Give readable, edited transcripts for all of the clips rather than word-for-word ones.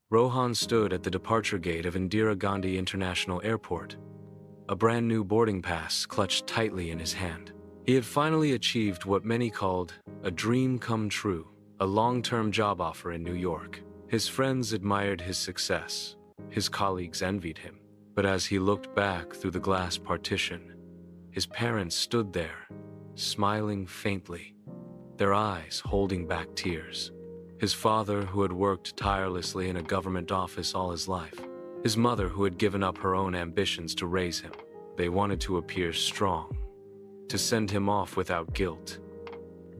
Rohan stood at the departure gate of Indira Gandhi International Airport, a brand new boarding pass clutched tightly in his hand. He had finally achieved what many called a dream come true, a long-term job offer in New York. His friends admired his success. His colleagues envied him. But as he looked back through the glass partition, his parents stood there, smiling faintly, their eyes holding back tears. His father, who had worked tirelessly in a government office all his life. His mother, who had given up her own ambitions to raise him. They wanted to appear strong, to send him off without guilt.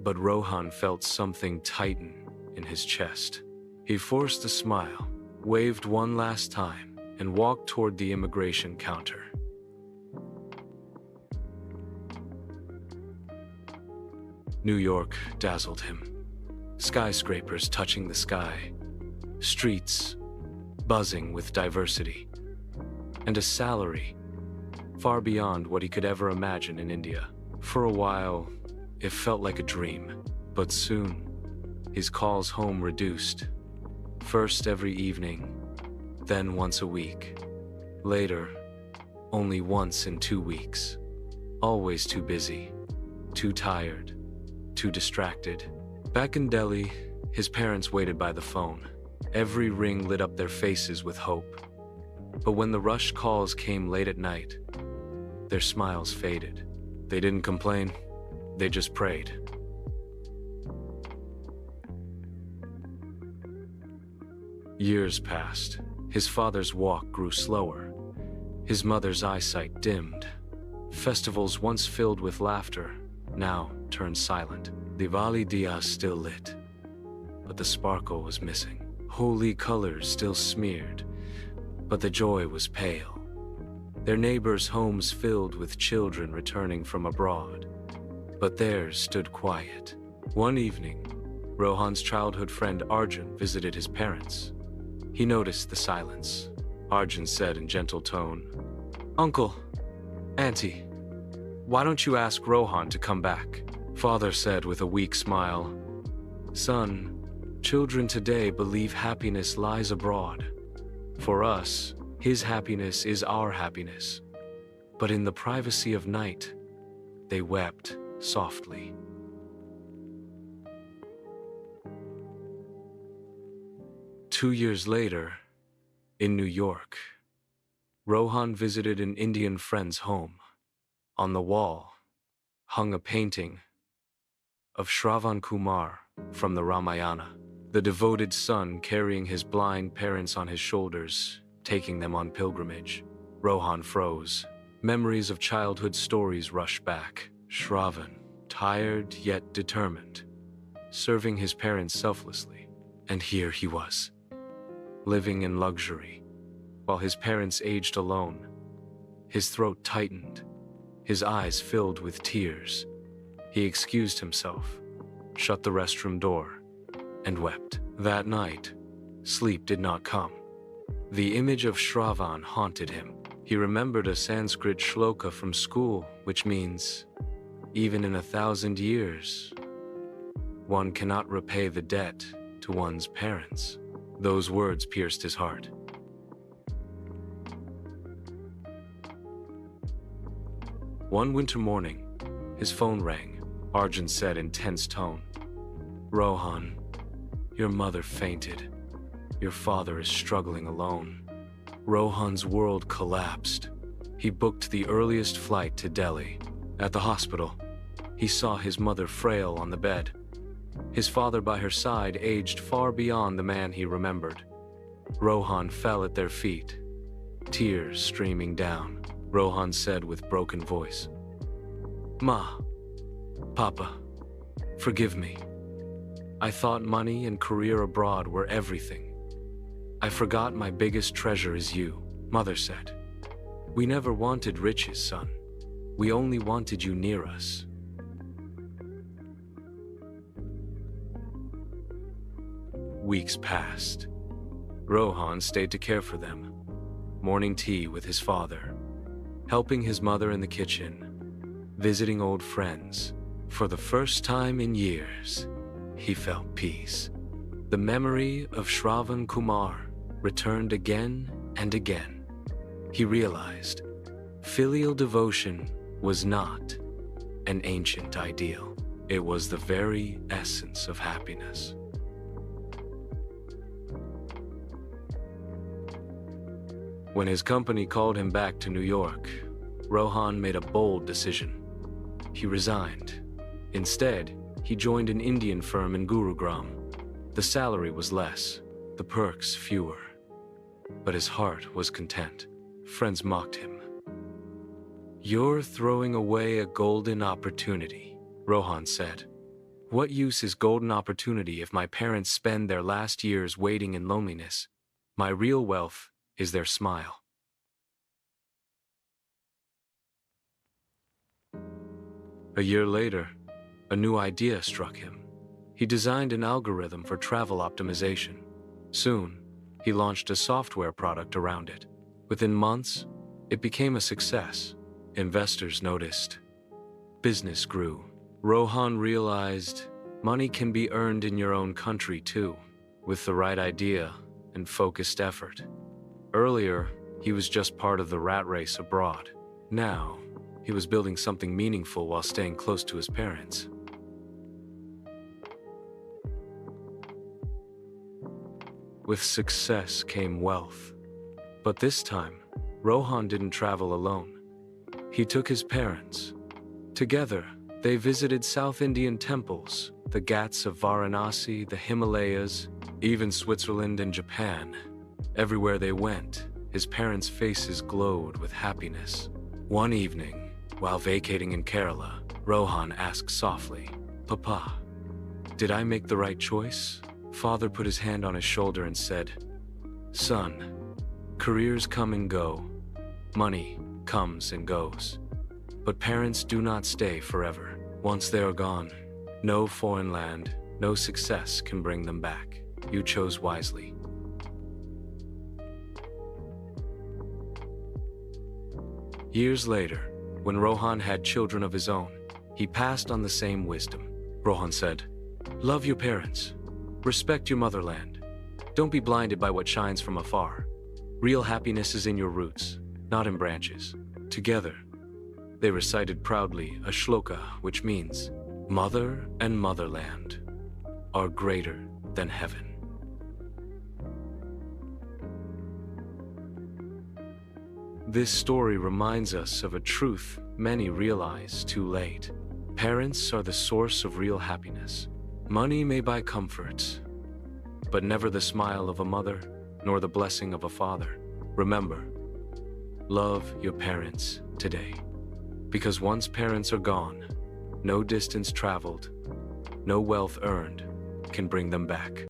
But Rohan felt something tighten in his chest. He forced a smile, waved one last time, and walked toward the immigration counter. New York dazzled him. Skyscrapers touching the sky, streets buzzing with diversity, and a salary far beyond what he could ever imagine in India. For a while, it felt like a dream, but soon, his calls home reduced. First every evening, then once a week. Later, only once in 2 weeks. Always too busy, too tired, too distracted. Back in Delhi, his parents waited by the phone. Every ring lit up their faces with hope. But when the rushed calls came late at night, their smiles faded. They didn't complain, they just prayed. Years passed. His father's walk grew slower. His mother's eyesight dimmed. Festivals once filled with laughter now turned silent. Diwali diyas still lit, but the sparkle was missing. Holy colors still smeared, but the joy was pale. Their neighbors' homes filled with children returning from abroad, but theirs stood quiet. One evening, Rohan's childhood friend Arjun visited his parents. He noticed the silence. Arjun said in gentle tone, "Uncle, Auntie, why don't you ask Rohan to come back?" Father said with a weak smile, "Son, children today believe happiness lies abroad. For us, his happiness is our happiness." But in the privacy of night, they wept softly. Two years later, in New York, Rohan visited an Indian friend's home. On the wall hung a painting of Shravan Kumar from the Ramayana, the devoted son carrying his blind parents on his shoulders, taking them on pilgrimage. Rohan froze. Memories of childhood stories rushed back. Shravan, tired yet determined, serving his parents selflessly. And here he was, living in luxury, while his parents aged alone. His throat tightened, his eyes filled with tears. He excused himself, shut the restroom door, and wept. That night, sleep did not come. The image of Shravan haunted him. He remembered a Sanskrit shloka from school, which means, even in 1,000 years, one cannot repay the debt to one's parents. Those words pierced his heart. One winter morning, his phone rang. Arjun said in tense tone, "Rohan, your mother fainted. Your father is struggling alone." Rohan's world collapsed. He booked the earliest flight to Delhi. At the hospital, he saw his mother frail on the bed. His father by her side, aged far beyond the man he remembered. Rohan fell at their feet, tears streaming down. Rohan said with broken voice, "Ma, Papa, forgive me. I thought money and career abroad were everything. I forgot my biggest treasure is you." Mother said, "We never wanted riches, son. We only wanted you near us." Weeks passed. Rohan stayed to care for them, morning tea with his father, helping his mother in the kitchen, visiting old friends. For the first time in years, he felt peace. The memory of Shravan Kumar returned again and again. He realized filial devotion was not an ancient ideal. It was the very essence of happiness. When his company called him back to New York, Rohan made a bold decision. He resigned. Instead, he joined an Indian firm in Gurugram. The salary was less, the perks fewer, but his heart was content. Friends mocked him. "You're throwing away a golden opportunity," Rohan said. "What use is golden opportunity if my parents spend their last years waiting in loneliness? My real wealth is their smile." A year later, a new idea struck him. He designed an algorithm for travel optimization. Soon, he launched a software product around it. Within months, it became a success. Investors noticed. Business grew. Rohan realized money can be earned in your own country too, with the right idea and focused effort. Earlier, he was just part of the rat race abroad. Now, he was building something meaningful while staying close to his parents. With success came wealth. But this time, Rohan didn't travel alone. He took his parents. Together, they visited South Indian temples, the Ghats of Varanasi, the Himalayas, even Switzerland and Japan. Everywhere they went, his parents' faces glowed with happiness. One evening, while vacating in Kerala, Rohan asked softly, "Papa, did I make the right choice?" Father put his hand on his shoulder and said, "Son, careers come and go. Money comes and goes. But parents do not stay forever. Once they are gone, no foreign land, no success can bring them back. You chose wisely." Years later, when Rohan had children of his own, he passed on the same wisdom. Rohan said, "Love your parents. Respect your motherland. Don't be blinded by what shines from afar. Real happiness is in your roots, not in branches." Together, they recited proudly a shloka which means, "Mother and motherland are greater than heaven." This story reminds us of a truth many realize too late. Parents are the source of real happiness. Money may buy comfort, but never the smile of a mother, nor the blessing of a father. Remember, love your parents today. Because once parents are gone, no distance traveled, no wealth earned can bring them back.